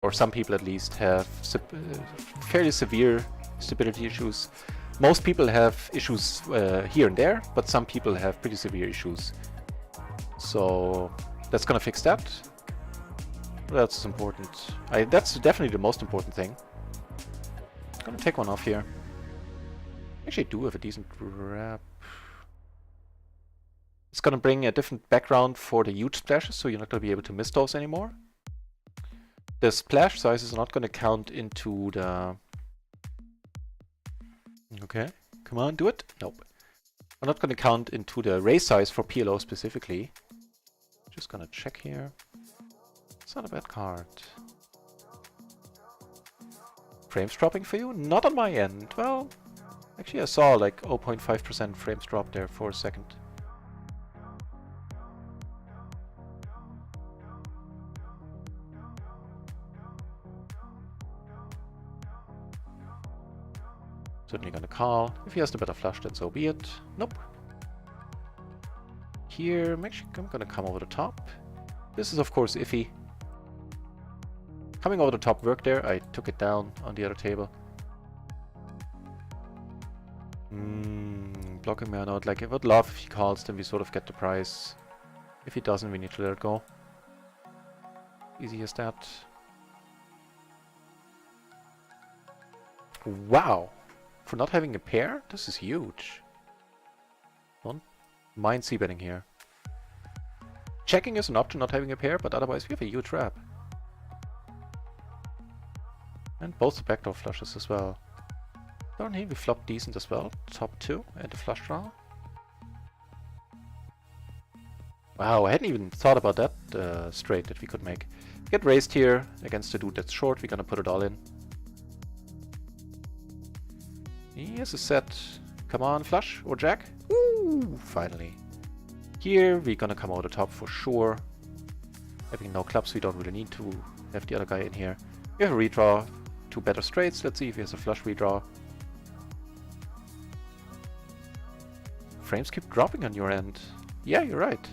or some people at least, have fairly severe stability issues. Most people have issues here and there, but some people have pretty severe issues. So that's gonna fix that. What else is important? That's definitely the most important thing. I'm gonna take one off here. Actually, I do have a decent wrap. It's gonna bring a different background for the huge splashes, so you're not gonna be able to miss those anymore. The splash sizes are not gonna count into the... Okay, come on, do it. Nope. I'm not gonna count into the ray size for PLO specifically. Just gonna check here. It's not a bad card. Frames dropping for you? Not on my end. Well, actually I saw like 0.5% frames drop there for a second. Certainly gonna call. If he has the better flush, then so be it. Nope. Here, I'm gonna come over the top. This is of course iffy. Coming over the top worked there. I took it down on the other table. Blocking me out. Like, I would love if he calls, then we sort of get the price. If he doesn't, we need to let it go. Easy as that. Wow! For not having a pair? This is huge. Don't mind c-betting here. Checking is an option, not having a pair, but otherwise we have a huge wrap. And both the backdoor flushes as well. Down here we flop decent as well. Top 2 and the flush draw. Wow, I hadn't even thought about that straight that we could make. Get raised here against the dude that's short. We're gonna put it all in. He has a set. Come on, flush or jack. Woo! Finally. Here we're gonna come over the top for sure. Having no clubs, we don't really need to have the other guy in here. We have a redraw. 2 better straights. Let's see if he has a flush redraw. Frames keep dropping on your end. Yeah, you're right.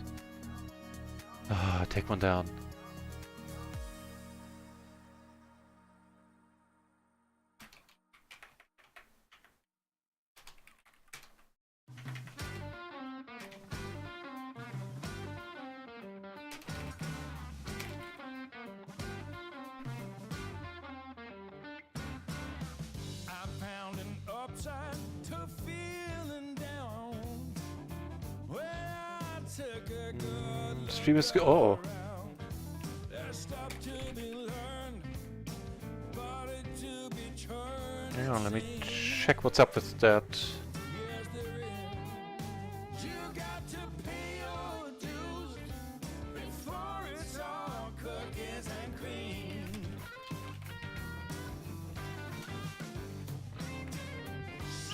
Ah, take one down. Stream is oh. Hang on, let me check what's up with that.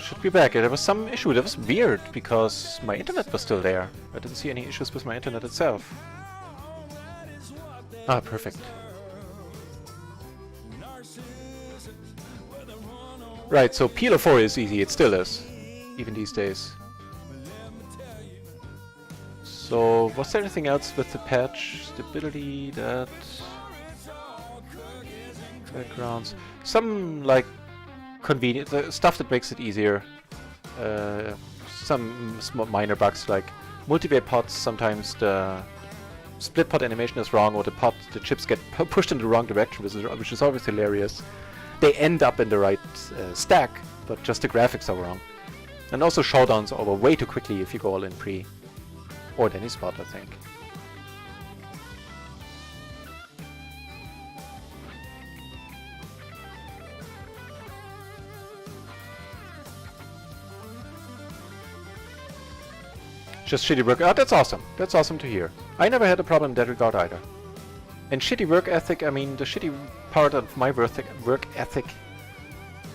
Should be back. There was some issue. That was weird because my internet was still there. I didn't see any issues with my internet itself. Ah, perfect. Right, so PLO 4 is easy. It still is, even these days. So, was there anything else with the patch? Stability, that... backgrounds. Some, like, convenient stuff that makes it easier. Some minor bugs like multi-way pots. Sometimes the split pot animation is wrong, or the chips get pushed in the wrong direction, which is always hilarious. They end up in the right stack, but just the graphics are wrong. And also showdowns are over way too quickly if you go all in pre, or at any spot, I think. Just shitty work. Oh, that's awesome. That's awesome to hear. I never had a problem in that regard either. And shitty work ethic, I mean, the shitty part of my work ethic...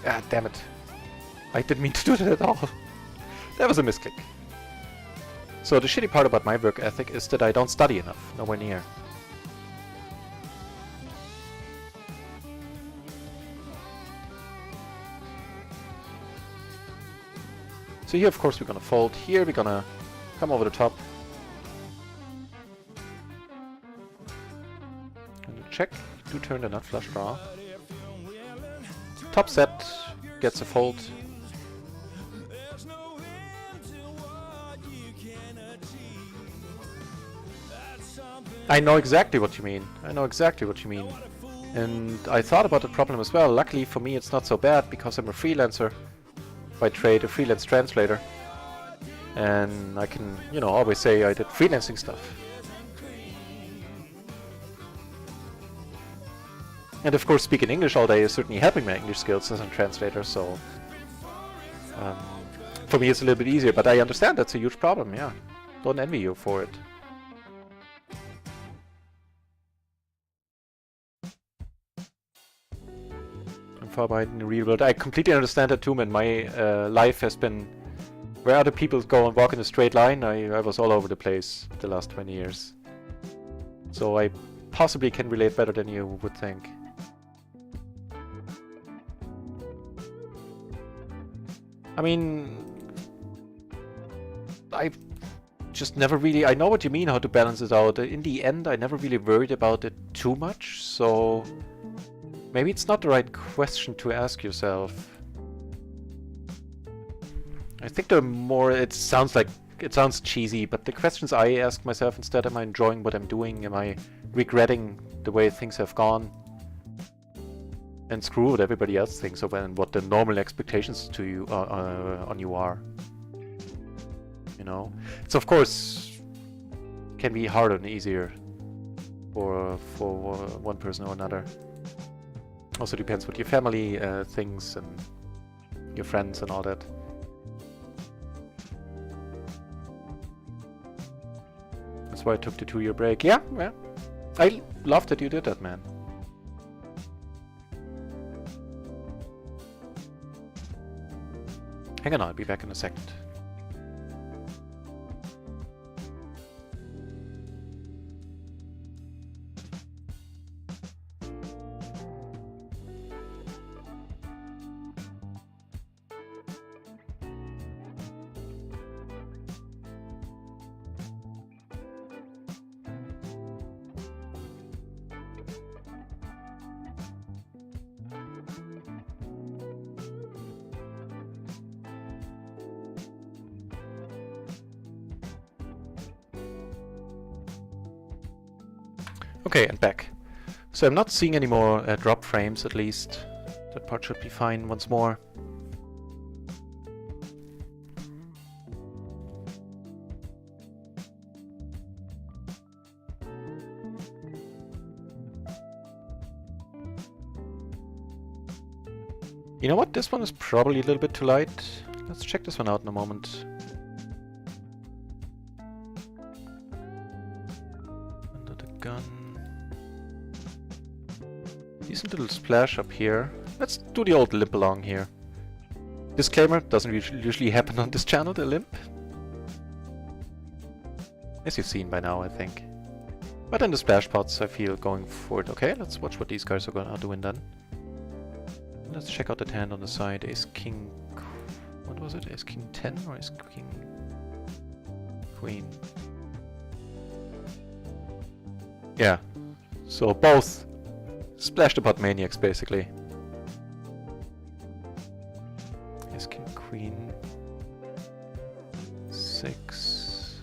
Ah, damn it. I didn't mean to do that at all. That was a misclick. So the shitty part about my work ethic is that I don't study enough. Nowhere near. So here, of course, we're gonna fold. Here, we're gonna come over the top. And check. Do turn the nut flush draw. Top set gets a fold. I know exactly what you mean. I know exactly what you mean. And I thought about the problem as well. Luckily for me it's not so bad because I'm a freelancer by trade, a freelance translator. And I can, you know, always say I did freelancing stuff. And of course speaking English all day is certainly helping my English skills as a translator, so for me it's a little bit easier, but I understand that's a huge problem, yeah. Don't envy you for it. I'm far behind in the real world. I completely understand that too, man. My life has been where other people go and walk in a straight line. I was all over the place the last 20 years. So I possibly can relate better than you would think. I mean, I just never really... I know what you mean, how to balance it out. In the end, I never really worried about it too much, so... Maybe it's not the right question to ask yourself. I think they're more... It sounds cheesy, but the questions I ask myself instead, am I enjoying what I'm doing? Am I regretting the way things have gone? And screw what everybody else thinks of and what the normal expectations to you on you are. You know, it's of course can be harder and easier for one person or another. Also depends what your family thinks and your friends and all that. That's why I took the 2-year break. Yeah, yeah. I love that you did that, man. Hang on, I'll be back in a second. Okay, and back. So I'm not seeing any more drop frames, at least. That part should be fine once more. You know what? This one is probably a little bit too light. Let's check this one out in a moment. Under the gun. Decent little splash up here. Let's do the old limp along here. Disclaimer, doesn't usually happen on this channel, the limp. As you've seen by now, I think. But in the splash pots, I feel going for it. Okay, let's watch what these guys are doing then. Let's check out that hand on the side. Ace King... What was it? Ace King 10 or Ace King... Queen? Yeah. So both splash the pot maniacs, basically. Ace King Queen... 6...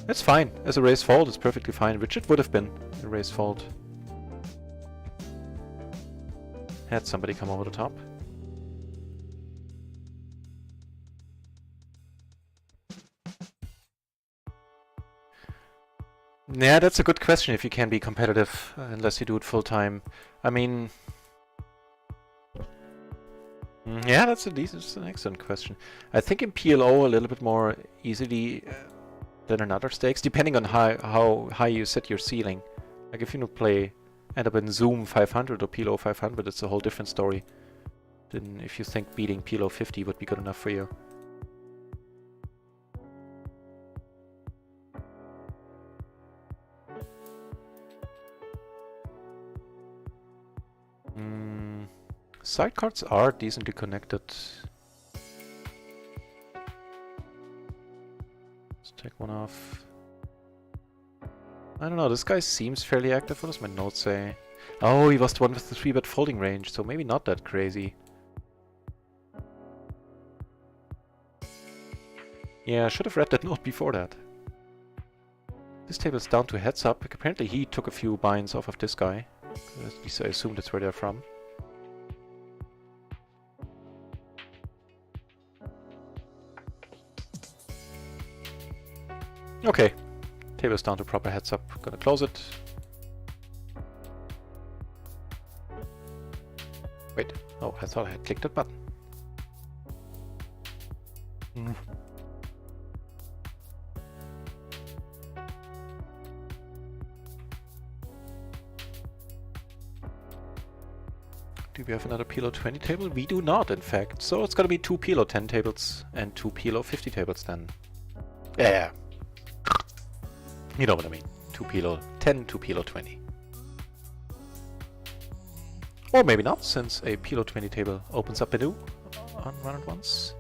That's fine. As a raise fold, it's perfectly fine, which it would have been a raise fold. Had somebody come over the top. Yeah, that's a good question if you can be competitive, unless you do it full time. I mean... Yeah, that's an excellent question. I think in PLO a little bit more easily than in other stakes, depending on how high you set your ceiling. Like if you end up in Zoom 500 or PLO 500, it's a whole different story than if you think beating PLO 50 would be good enough for you. Sidecards are decently connected. Let's take one off. I don't know, this guy seems fairly active. What does my note say? Oh, he was the one with the 3-bet folding range, so maybe not that crazy. Yeah, I should have read that note before that. This table's down to heads up. Apparently he took a few binds off of this guy. At least I assume that's where they're from. Okay. Table's down to proper heads up. Gonna close it. Wait. Oh, I thought I had clicked that button. Do we have another PLO 20 table? We do not, in fact. So it's gonna be 2 PLO 10 tables and 2 PLO 50 tables then. Yeah. You know what I mean. 2 PLO 10, 2 PLO 20. Or maybe not, since a PLO 20 table opens up a new on RunItOnce.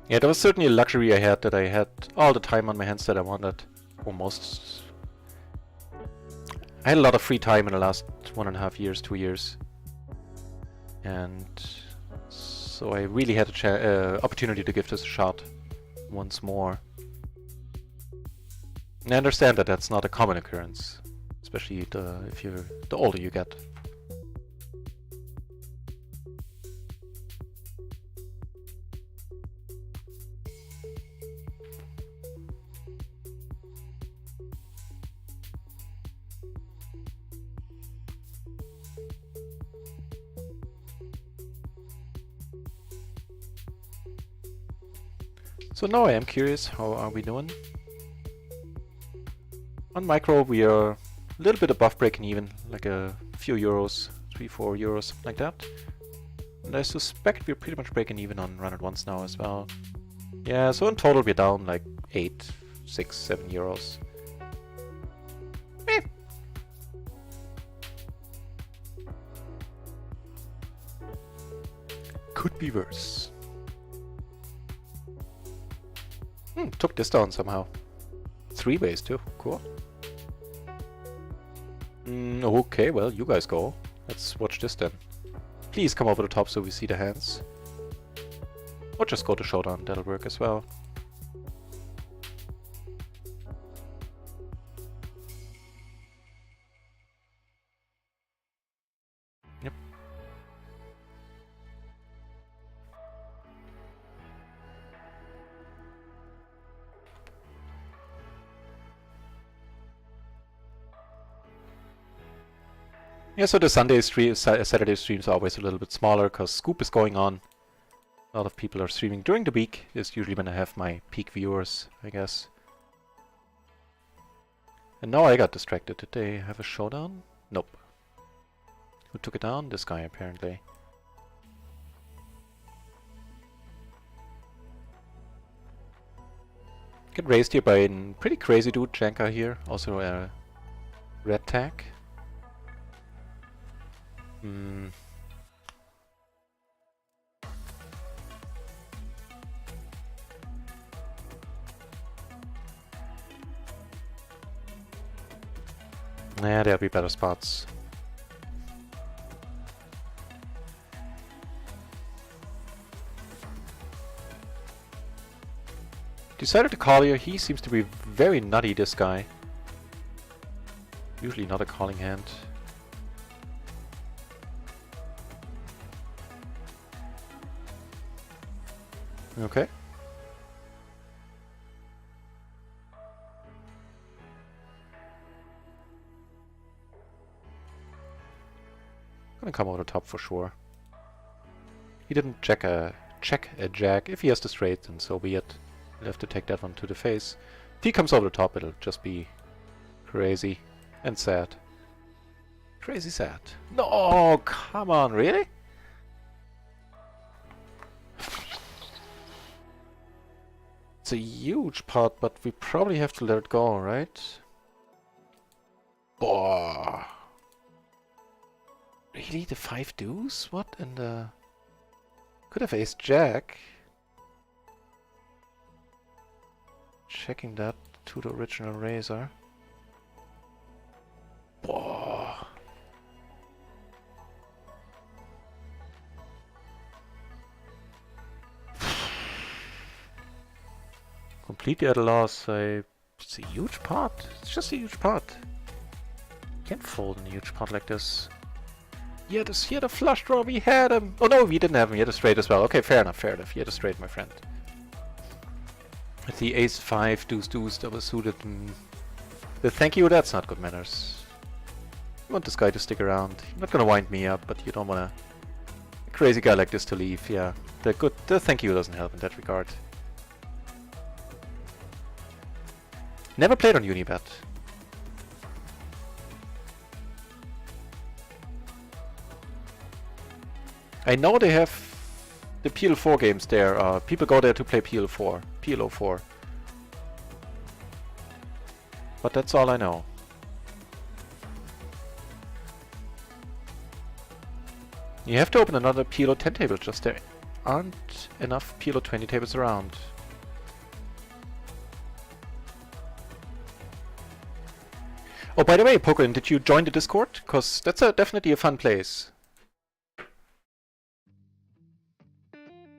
Yeah, that was certainly a luxury I had, that I had all the time on my hands that I wanted. Almost. I had a lot of free time in the last 1.5 years, 2 years. And so I really had a opportunity to give this a shot once more. And I understand that that's not a common occurrence, especially the older you get. So now I am curious, how are we doing? On micro we are a little bit above breaking even, like a few euros, 3-4 euros, something like that. And I suspect we're pretty much breaking even on RunItOnce now as well. Yeah, so in total we're down like 8, 6, 7 euros. Eh. Could be worse. Took this down somehow. 3 ways too, cool. Okay, well, you guys go. Let's watch this then. Please come over the top so we see the hands. Or just go to showdown, that'll work as well. Yep. Yeah, so the Saturday streams are always a little bit smaller because Scoop is going on. A lot of people are streaming during the week. Is usually when I have my peak viewers, I guess. And now I got distracted. Did they have a showdown? Nope. Who took it down? This guy, apparently. Get raised here by a pretty crazy dude, Janka here. Also a red tag. Yeah, there'll be better spots. Decided to call here. He seems to be very nutty, this guy. Usually not a calling hand. Okay. Gonna come over the top for sure. He didn't check a jack. If he has the straight, then so be it. He'll have to take that one to the face. If he comes over the top, it'll just be crazy and sad. Crazy sad. No, come on, really? It's a huge pot, but we probably have to let it go, right? Oh. Really? The 5 deuce? What in the... Could have ace jack. Checking that to the original razor. Oh. Completely at a loss. It's a huge pot. It's just a huge pot. Can't fold in a huge pot like this. Yeah, he had a flush draw. We had him. Oh no, we didn't have him. He had a straight as well. Okay, fair enough, fair enough. He had a straight, my friend. With the ace 5 deuce deuce double suited. Thank you. That's not good manners. You want this guy to stick around. You're not gonna wind me up, but you don't want a crazy guy like this to leave. Yeah, the thank you doesn't help in that regard. Never played on Unibet. I know they have the PL4 games there. People go there to play PLO4. But that's all I know. You have to open another PLO 10 table, just there aren't enough PLO 20 tables around. Oh, by the way, Pokerin, did you join the Discord? Because that's definitely a fun place.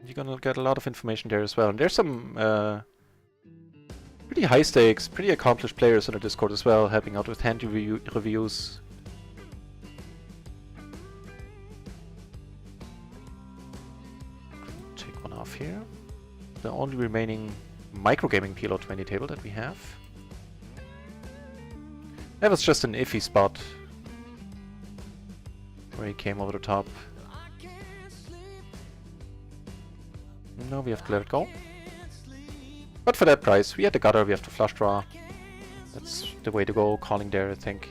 You're gonna get a lot of information there as well. And there's some pretty high stakes, pretty accomplished players on the Discord as well, helping out with hand reviews. Take one off here. The only remaining microgaming PLO 20 table that we have. That was just an iffy spot where he came over the top. No, we have to let it go. But for that price, we had the gutter, we have to flush draw. That's the way to go, calling there, I think.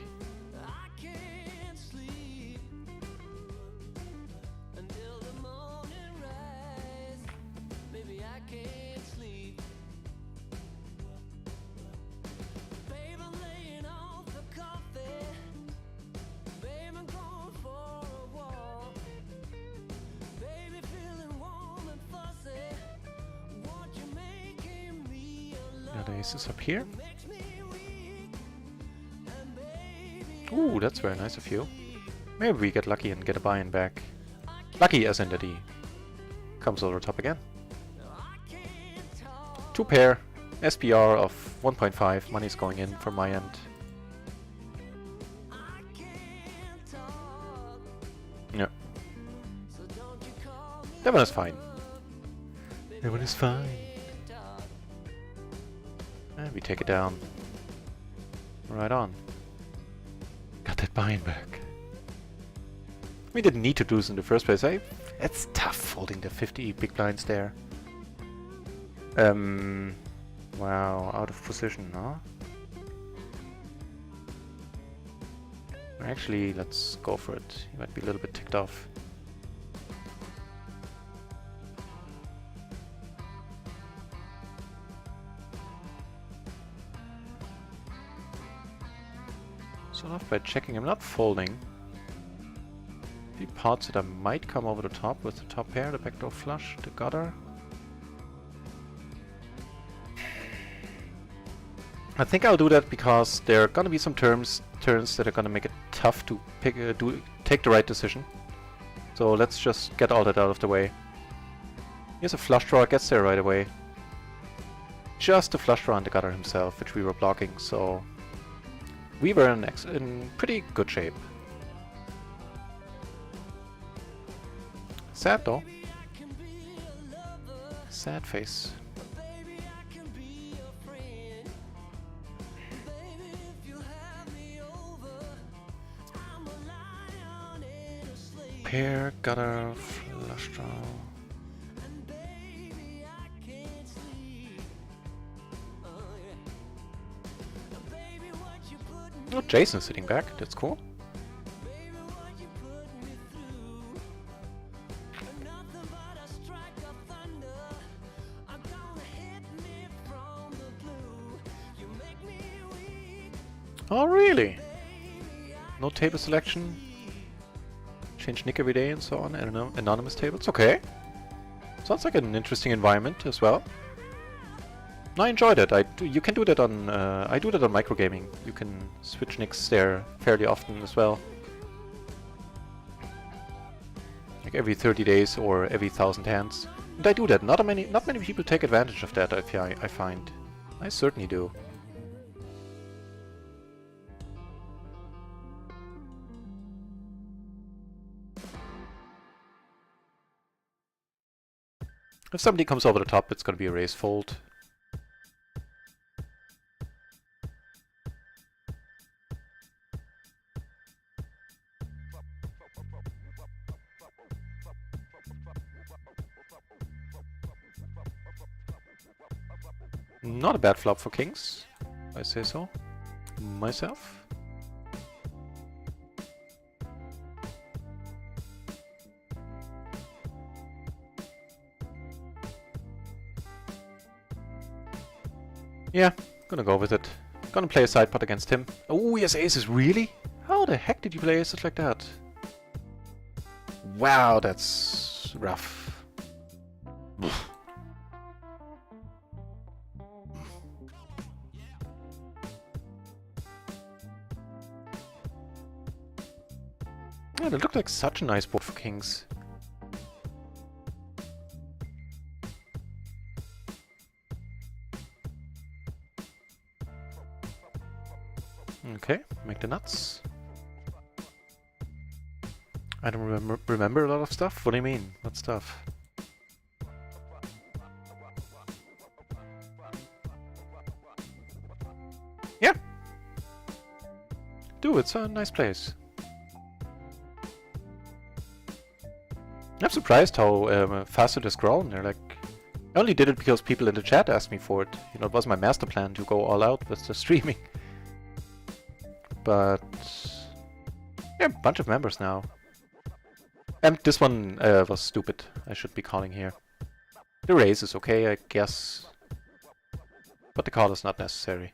The ace is up here. Ooh, that's very nice of you. Maybe we get lucky and get a buy-in back. Lucky as in that he comes over the top again. 2 pair, SPR of 1.5, money's going in from my end. Yeah. That one is fine. That one is fine. And we take it down. Right on. Got that buy-in back. We didn't need to do this in the first place. It's tough folding the 50 big blinds there. Wow, out of position, huh? Actually, let's go for it. He might be a little bit ticked off. Start off by checking. I'm not folding. The pots that I might come over the top with the top pair, the backdoor flush, the gutter. I think I'll do that because there are gonna be some turns that are gonna make it tough to take the right decision. So let's just get all that out of the way. Here's a flush draw, gets there right away. Just a flush draw and the gutter himself, which we were blocking, so we were in pretty good shape. Sad though. Sad face. Pair, gutter, flush draw. Oh, Jason's sitting back. That's cool. Oh, really? No table selection? Change nick every day and so on? I don't know. Anonymous tables? Okay. Sounds like an interesting environment as well. No, I enjoyed it. You can do that on... I do that on microgaming. You can switch nicks there fairly often as well. Like every 30 days or every 1,000 hands. And I do that. Not many people take advantage of that, I find. I certainly do. If somebody comes over the top, it's going to be a raise fold. Not a bad flop for kings, if I say so myself. Yeah, gonna go with it. Gonna play a side pot against him. Oh, he has aces, really? How the heck did you play aces like that? Wow, that's rough. Yeah, that looked like such a nice board for kings. Okay, make the nuts. I don't remember a lot of stuff? What do you mean? What stuff? Yeah! Do, it's a nice place. I'm surprised how fast it has grown. They're like, I only did it because people in the chat asked me for it. You know, it was my master plan to go all out with the streaming. But yeah, a bunch of members now. And this one was stupid. I should be calling here. The raise is okay, I guess. But the call is not necessary.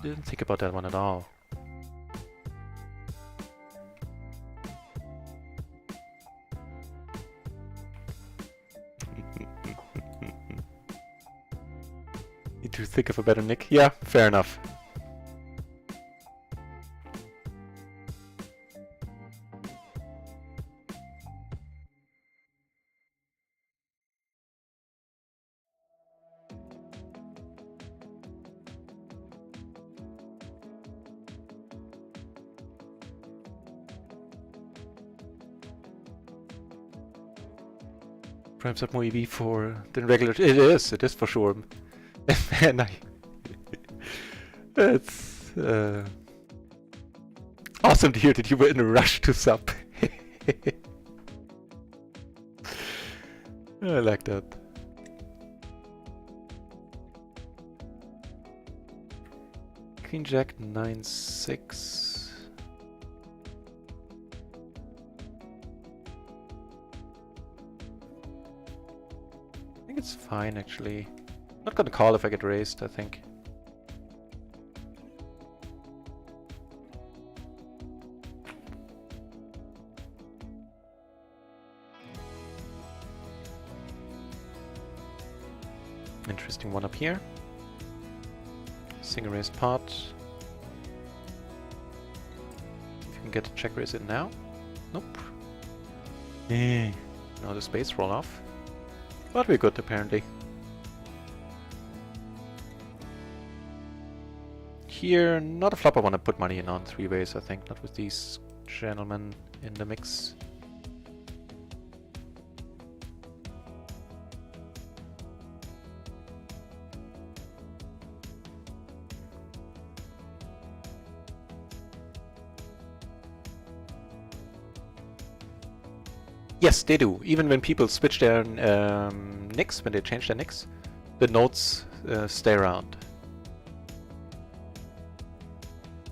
Didn't think about that one at all. Need to think of a better nick? Yeah, fair enough. Perhaps have more EV for than regular. It is for sure. Man, it's awesome to hear that you were in a rush to sub. I like that. Queen Jack 9-6. I think it's fine actually. Not gonna call if I get raised, I think. Interesting one up here. Single raised pot. If you can get a check raise in now. Nope. Now the spades roll off. But we're good apparently. Here, not a flop I want to put money in on three ways, I think. Not with these gentlemen in the mix. Yes, they do. Even when people switch their nicks, when they change their nicks, the notes stay around.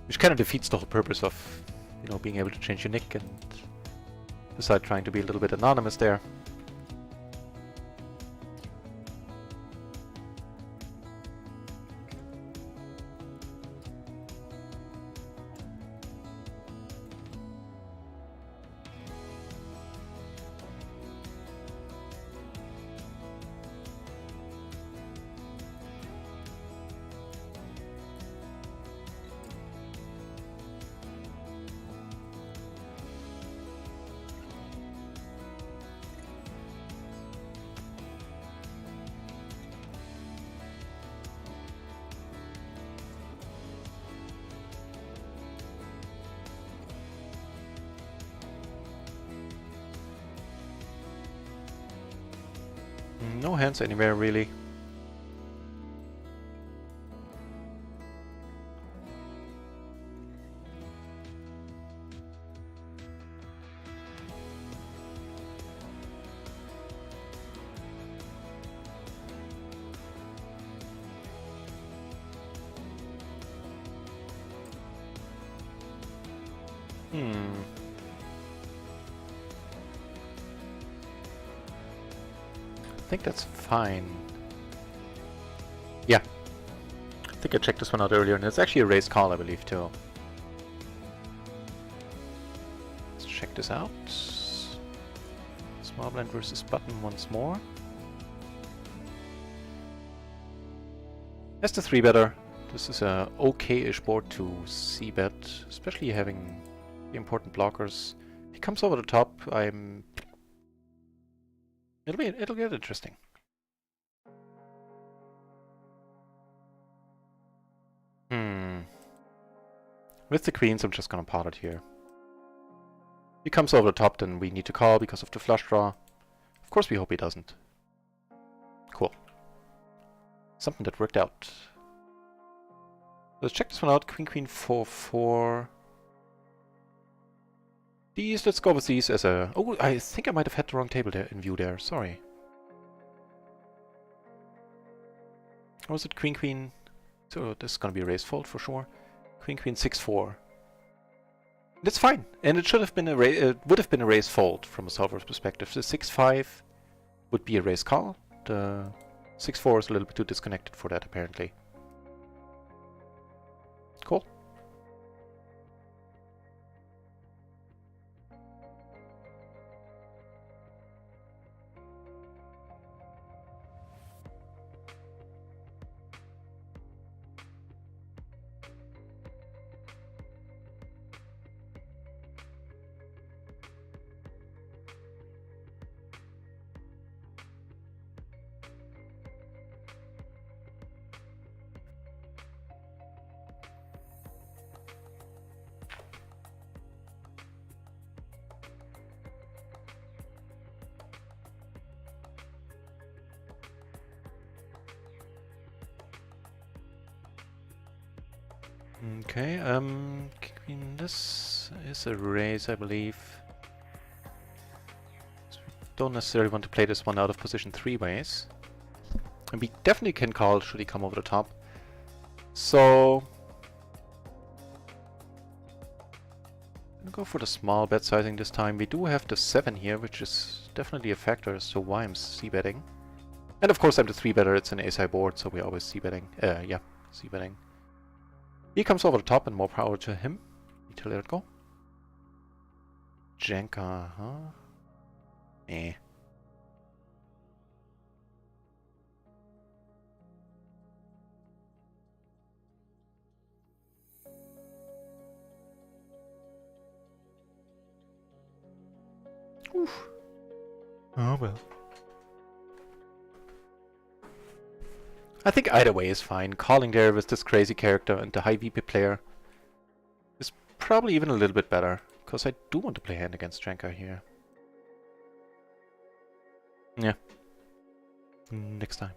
Which kind of defeats the whole purpose of, you know, being able to change your nick and decide trying to be a little bit anonymous there. No hands anywhere, really. I think that's fine. Yeah. I think I checked this one out earlier, and it's actually a raised call, I believe, too. Let's check this out. Small blind versus button once more. As the 3-better, this is a okay-ish board to c-bet, especially having the important blockers. He comes over the top, It'll get interesting. With the queens, I'm just gonna pot it here. If he comes over the top, then we need to call because of the flush draw. Of course we hope he doesn't. Cool. Something that worked out. Let's check this one out. Queen, queen, 4-4. These, let's go with these as a... Oh, I think I might have had the wrong table there in view there. Sorry. Or was it queen, queen? So this is gonna be a raise fold for sure. Queen, queen, 6-4. That's fine, and it should have been would have been a raise fold from a solver's perspective. The 6-5 would be a raise call. The 6-4 is a little bit too disconnected for that, apparently. Cool. Okay, queen, this is a raise, I believe. So we don't necessarily want to play this one out of position 3 ways. And we definitely can call should he come over the top. So... I'm gonna go for the small bet sizing this time. We do have the 7 here, which is definitely a factor as to why I'm c-betting. And of course I'm the 3-better, it's an ace-high board, so we're always c-betting. Yeah, c-betting. He comes over the top and more power to him. Need to let it go. Jenka, huh? Eh. Oof. Oh well. I think either way is fine. Calling there with this crazy character and the high VP player is probably even a little bit better, because I do want to play hand against Jenka here. Yeah. Next time.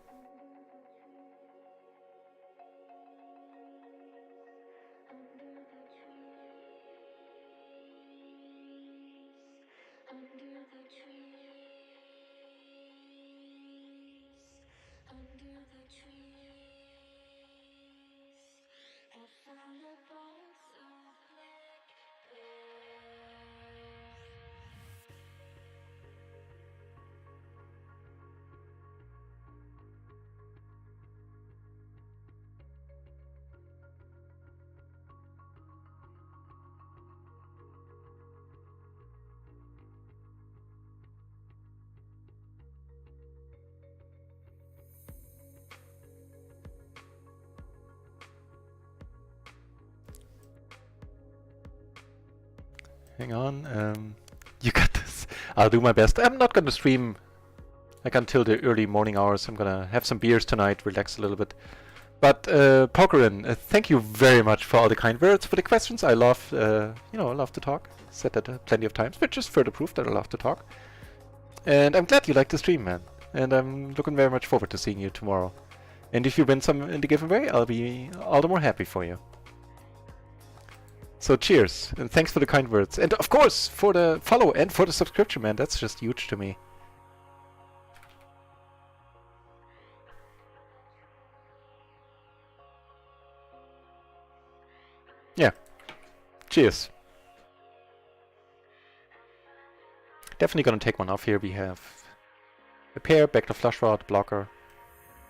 Hang on, you got this. I'll do my best. I'm not gonna stream like until the early morning hours. I'm gonna have some beers tonight, relax a little bit. But Pokerin, thank you very much for all the kind words, for the questions. I love, you know, I love to talk. Said that plenty of times, but just further proof that I love to talk. And I'm glad you liked the stream, man. and I'm looking very much forward to seeing you tomorrow. And if you win some in the giveaway, I'll be all the more happy for you. So cheers, and thanks for the kind words. And of course, for the follow and for the subscription, man. That's just huge to me. Yeah. Cheers. Definitely gonna take one off here. We have a pair, back to flush draw, blocker.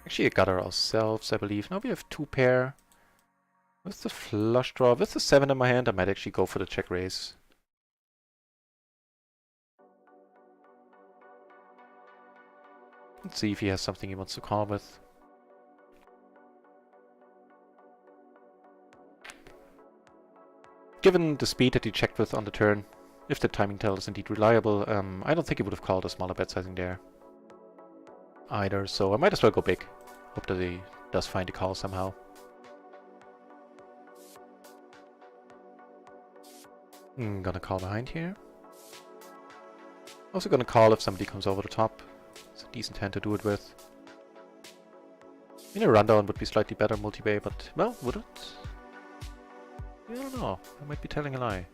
Actually a gutter ourselves, I believe. Now we have 2 pair. With the flush draw, with the 7 in my hand, I might actually go for the check raise. Let's see if he has something he wants to call with. Given the speed that he checked with on the turn, if the timing tell is indeed reliable, I don't think he would have called a smaller bet sizing there either, so I might as well go big. Hope that he does find a call somehow. Gonna call behind here. Also gonna call if somebody comes over the top. It's a decent hand to do it with. In a rundown would be slightly better multi-bay, but, well, would it? I don't know. I might be telling a lie.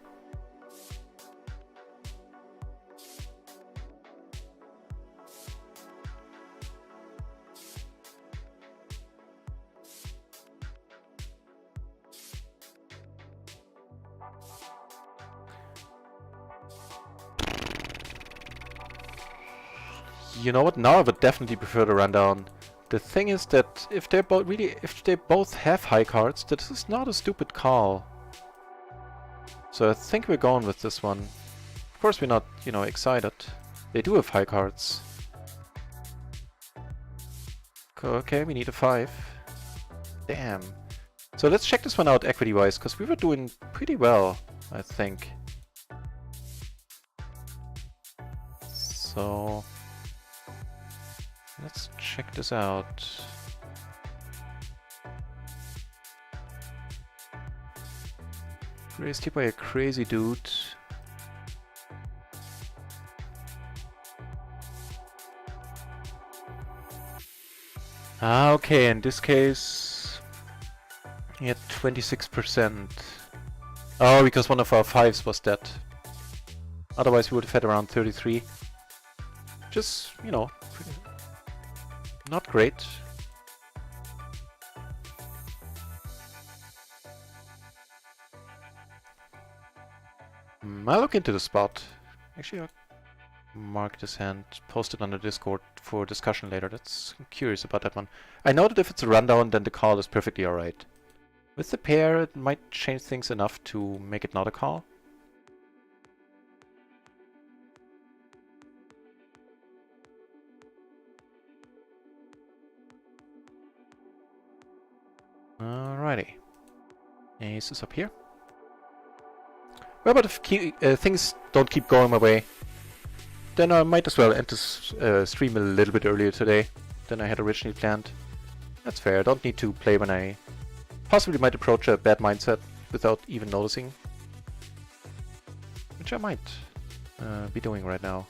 You know what? Now I would definitely prefer the rundown. The thing is that if they both have high cards, this is not a stupid call. So I think we're going with this one. Of course we're not, you know, excited. They do have high cards. Okay, we need a 5. Damn. So let's check this one out equity-wise, because we were doing pretty well, I think. So let's check this out. Raised here by a crazy dude. Ah, okay, in this case, he had 26%. Oh, because one of our 5s was dead. Otherwise we would have had around 33. Just, you know, not great. I'll look into the spot. Actually, I'll mark this hand, post it on the Discord for discussion later. I'm curious about that one. I know that if it's a rundown, then the call is perfectly alright. With the pair, it might change things enough to make it not a call. Alrighty. Ace is up here. Well, but if things don't keep going my way, then I might as well end this stream a little bit earlier today than I had originally planned. That's fair. I don't need to play when I possibly might approach a bad mindset without even noticing. Which I might be doing right now.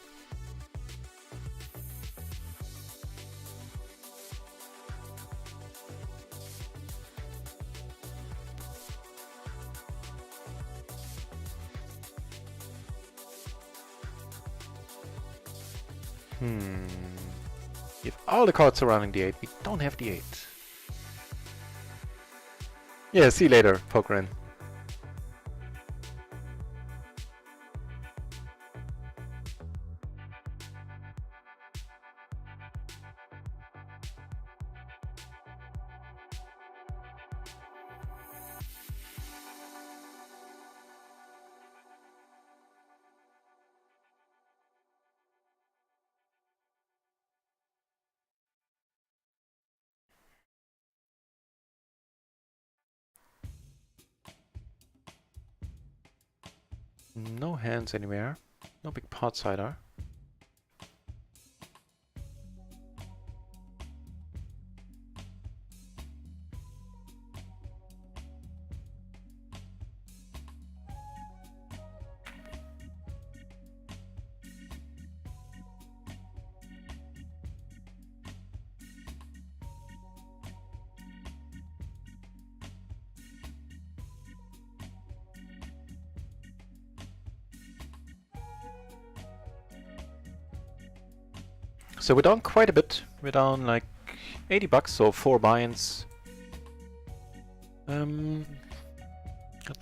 If all the cards surrounding the 8, we don't have the 8. Yeah, see you later, Pokerin. No hands anywhere. No big pot sider. So we're down quite a bit. We're down like 80 bucks, so 4 buy-ins. Let's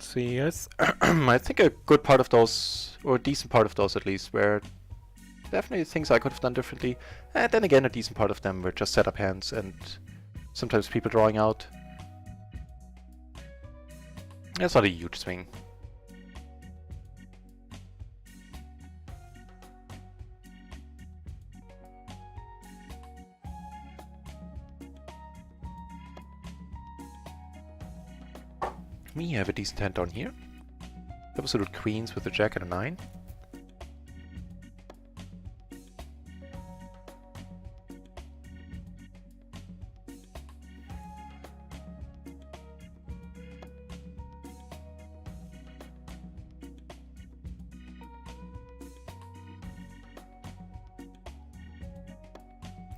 see, yes. I think a good part of those, or a decent part of those at least, were definitely things I could have done differently. And then again, a decent part of them were just setup hands and sometimes people drawing out. That's not a huge swing. We have a decent hand down here. Double suited queens with a jack and a 9.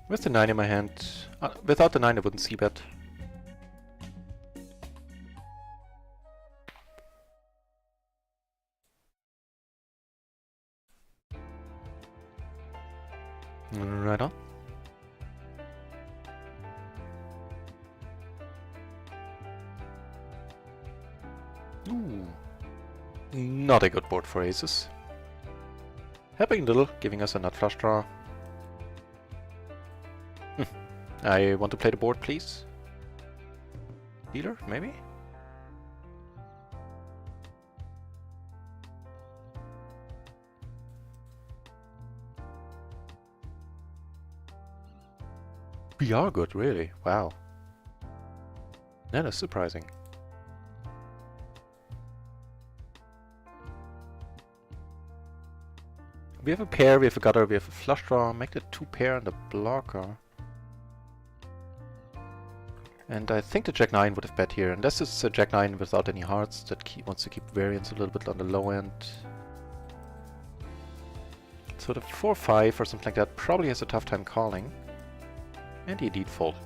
With the 9 in my hand, without the 9 I wouldn't see bet. Right on. Ooh. Not a good board for aces. Helping little, giving us a nut flush draw. I want to play the board, please. Dealer, maybe? We are good, really. Wow. That is surprising. We have a pair, we have a gutter, we have a flush draw. Make the 2 pair and a blocker. And I think the Jack-9 would have bet here. And this is a Jack-9 without any hearts that wants to keep variance a little bit on the low end. So the 4-5 or something like that probably has a tough time calling. And he indeed folded.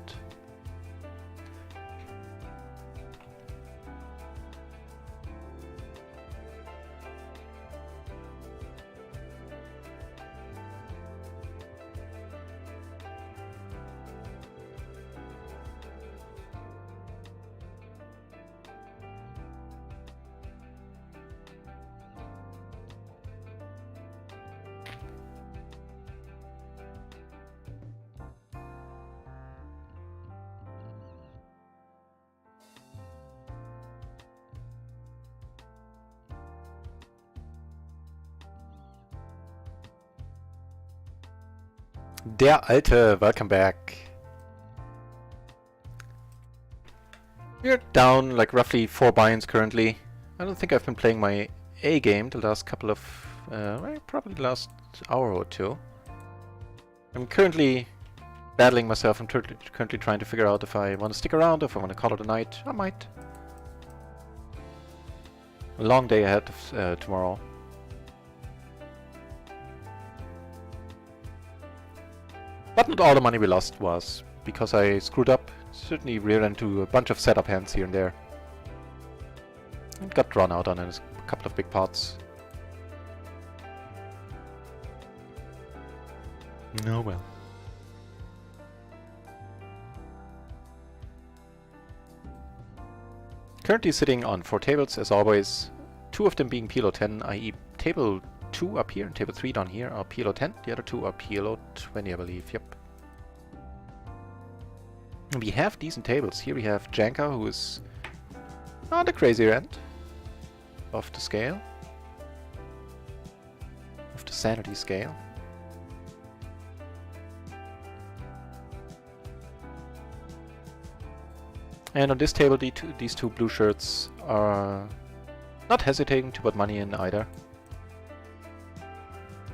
Der Alte, welcome back. We're down like roughly 4 buy-ins currently. I don't think I've been playing my A game the last couple of, probably the last hour or two. I'm currently battling myself. I'm currently trying to figure out if I want to stick around, if I want to call it a night. I might. A long day ahead of tomorrow. But not all the money we lost was because I screwed up. Certainly ran into a bunch of setup hands here and there. And got drawn out on a couple of big pots. Oh well. Currently sitting on 4 tables as always. 2 of them being PLO 10, i.e. table 2 up here and table 3 down here are PLO 10. The other 2 are PLO 20, I believe. Yep. We have decent tables. Here we have Janka, who is on the crazier end of the scale. Of the sanity scale. And on this table, these two blue shirts are not hesitating to put money in either.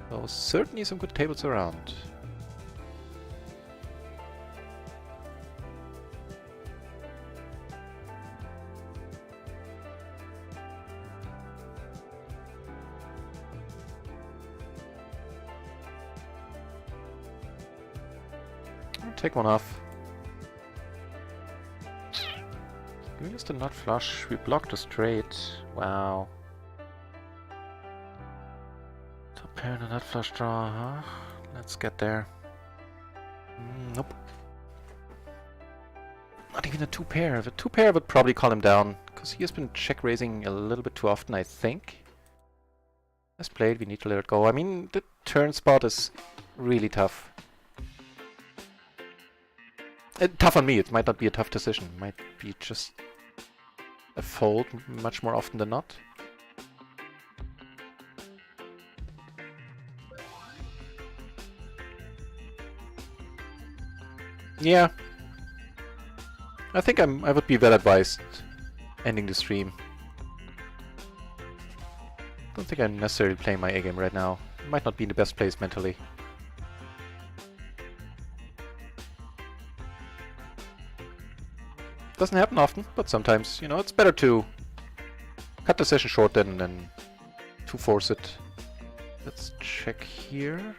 So certainly some good tables around. I'll take one off. Giving us the nut flush. We blocked a straight. Wow. Top pair and a nut flush draw, huh? Let's get there. Nope. Not even a 2-pair. If a 2-pair would probably call him down, because he has been check raising a little bit too often, I think. As played, we need to let it go. I mean, the turn spot is really tough. Tough on me. It might not be a tough decision. It might be just a fold much more often than not. Yeah. I think I would be well advised ending the stream. Don't think I'm necessarily playing my A-game right now. Might not be in the best place mentally. Doesn't happen often, but sometimes, you know, it's better to cut the session short than to force it. Let's check here.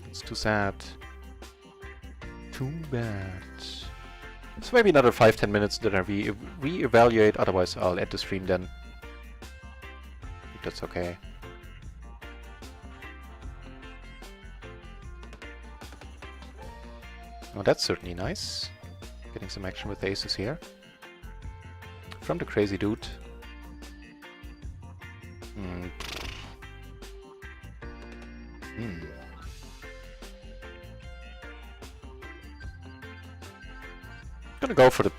It's too sad. Too bad. So maybe another 5-10 minutes, then I re-evaluate, otherwise I'll end the stream then. If that's okay. Well, that's certainly nice. Getting some action with the aces here. From the crazy dude. Gonna go for the...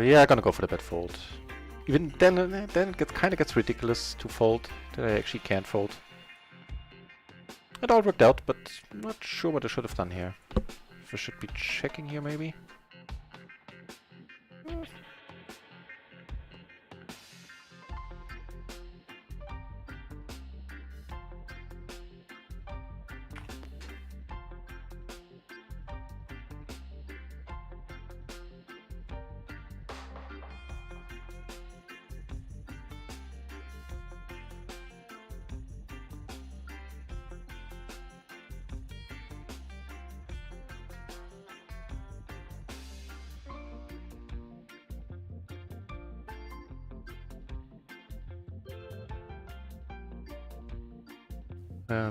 yeah, gonna go for the bet fold. Even then it kind of gets ridiculous to fold, that I actually can't fold. It all worked out, but I'm not sure what I should have done here. If I should be checking here, maybe?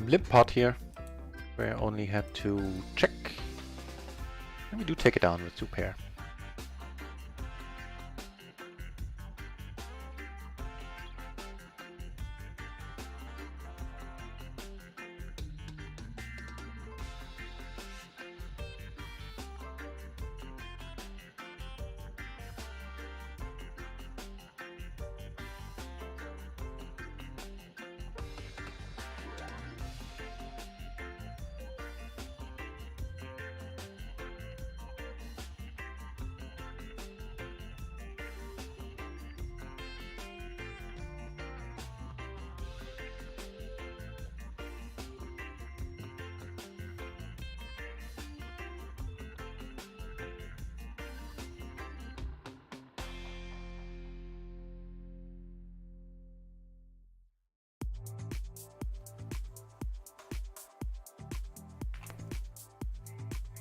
Limp pot here, where I only had to check. And we do take it down with 2-pair.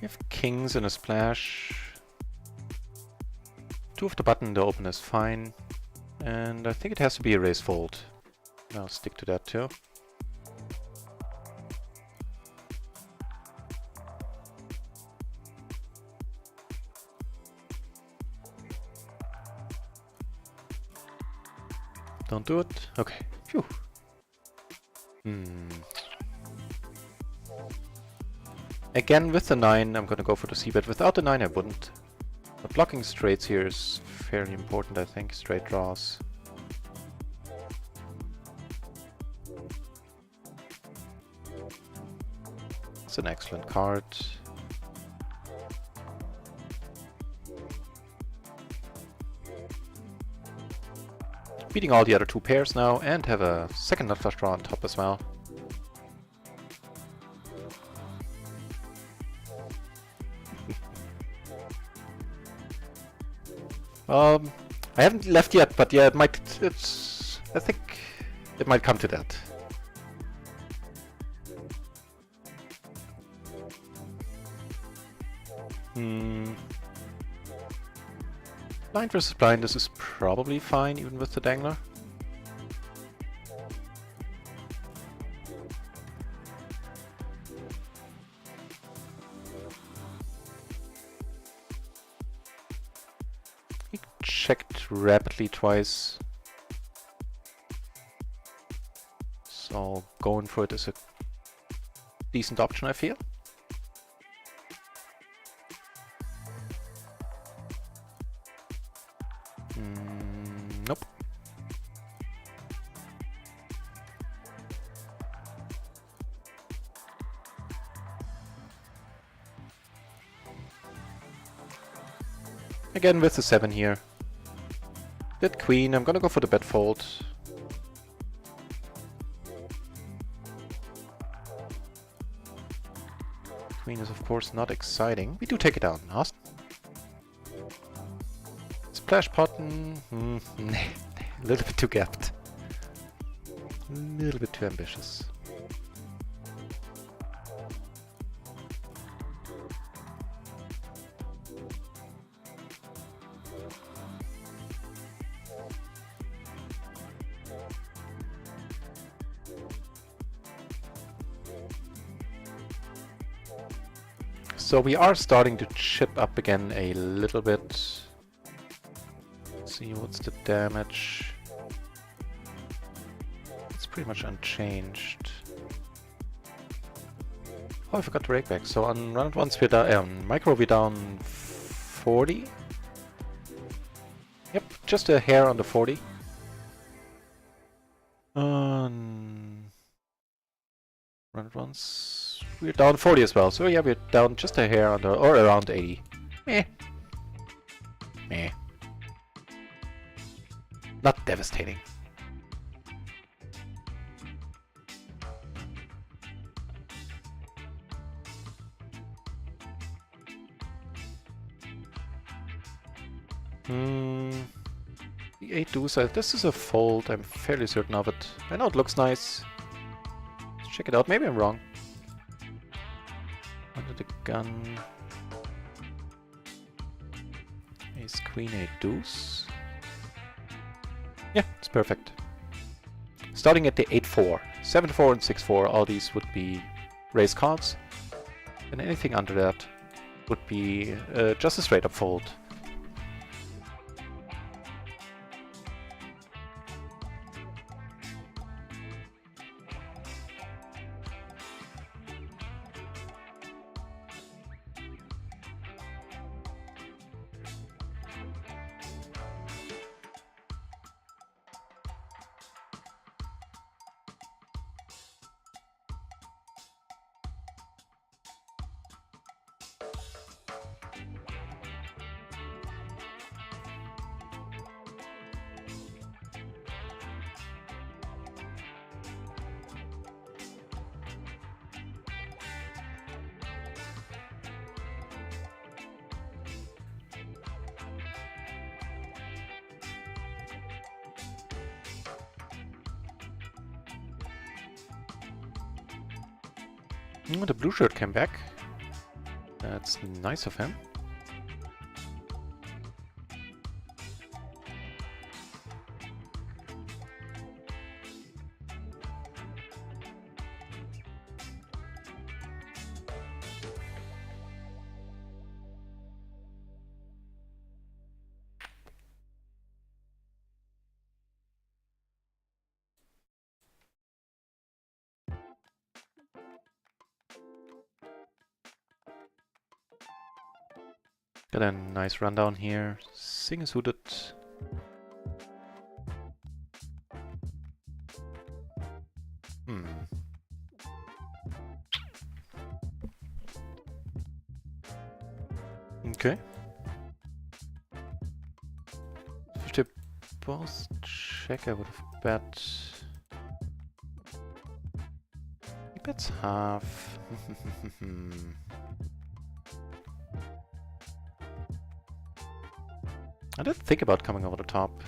We have kings and a splash. 2 of the button, the open is fine. And I think it has to be a raise fold. I'll stick to that too. Don't do it? Okay. Phew. Again, with the 9, I'm gonna go for the c-bet. Without the 9, I wouldn't. But blocking straights here is fairly important, I think. Straight draws. It's an excellent card. Beating all the other 2 pairs now, and have a second nut flush draw on top as well. I haven't left yet, but yeah, I think it might come to that. Blind versus blind, this is probably fine, even with the dangler. rapidly twice. So going for it is a decent option, I feel. Nope. Again with the 7 here. Did queen, I'm gonna go for the bet fold. Queen is of course not exciting. We do take it down. Awesome. Splash button. A little bit too gapped. A little bit too ambitious. So we are starting to chip up again a little bit. Let's see, what's the damage? It's pretty much unchanged. Oh, I forgot to rake back. So on RunItOnce we're down, micro we're down 40. Yep, just a hair under 40. On RunItOnce we're down 40 as well. So yeah, we're down just a hair under or around 80. Meh. Meh. Not devastating. The 8 deuce, this is a fold, I'm fairly certain of it. I know it looks nice. Let's check it out, maybe I'm wrong. Under the gun. Ace queen 8 deuce. Yeah, it's perfect. Starting at the 8-4. 7-4 and 6-4, all these would be raise cards. And anything under that would be just a straight up fold. The blue shirt came back. That's nice of him. Got a nice rundown here. Sing is suited. Okay. If they both check, I would have bet. He bets half. I did think about coming over the top.